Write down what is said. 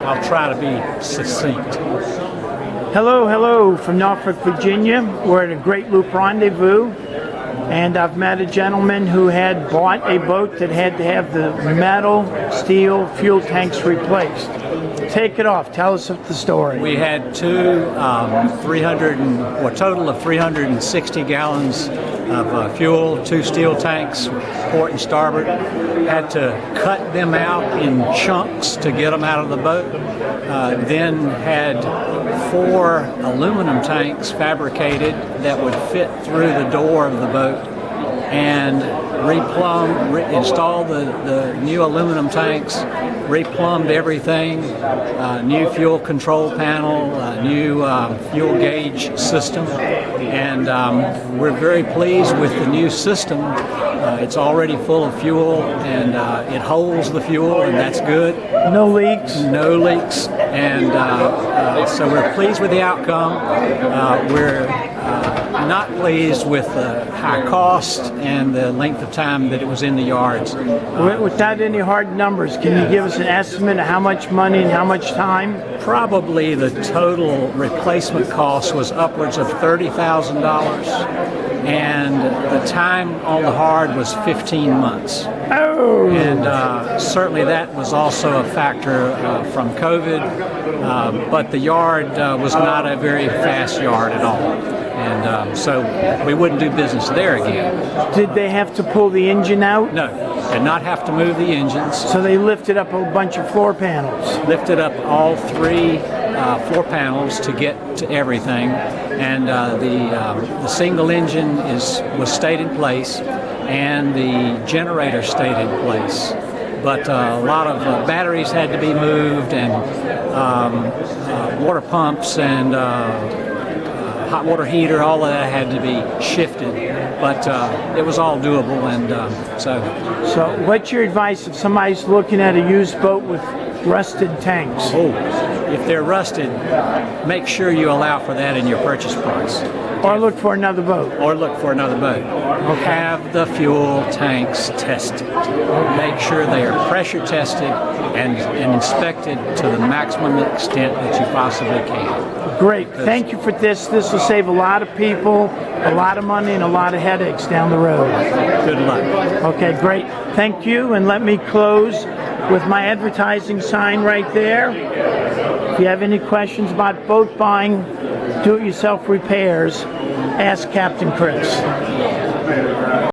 I'll try to be succinct. Hello from Norfolk, Virginia. We're at a Great Loop Rendezvous, and I've met a gentleman who had bought a boat that had to have the metal, steel fuel tanks replaced. Take it off. Tell us the story. We had two total of 360 gallons of fuel, two steel tanks, port and starboard. Had to cut them out in chunks to get them out of the boat. Then had 4 aluminum tanks fabricated that would fit through the door of the boat, and installed the new aluminum tanks, replumbed everything, new fuel control panel, new fuel gauge system, and we're very pleased with the new system. It's already full of fuel, and it holds the fuel, and that's good. No leaks? No leaks, and so we're pleased with the outcome. We're not pleased with the high cost and the length of time that it was in the yards. Without any hard numbers, can you give us an estimate of how much money and how much time? Probably the total replacement cost was upwards of $30,000, and the time on the hard was 15 months. Oh! And certainly that was also a factor from COVID, but the yard was not a very fast yard at all. And so we wouldn't do business there again. Did they have to pull the engine out? No, did not have to move the engines. So they lifted up a bunch of floor panels? Lifted up all 3 floor panels to get to everything. And the single engine was stayed in place, and the generator stayed in place. But a lot of batteries had to be moved, and water pumps and hot water heater, all of that had to be shifted, but it was all doable, and so. So what's your advice if somebody's looking at a used boat with rusted tanks? Oh, if they're rusted, make sure you allow for that in your purchase price. Or look for another boat. Or look for another boat. Okay. Have the fuel tanks tested. Make sure they are pressure tested and inspected to the maximum extent that you possibly can. Great. Thank you for this. This will save a lot of people, a lot of money, and a lot of headaches down the road. Good luck. Okay, great. Thank you. And let me close with my advertising sign right there. If you have any questions about boat buying, do-it-yourself repairs, ask Captain Chris.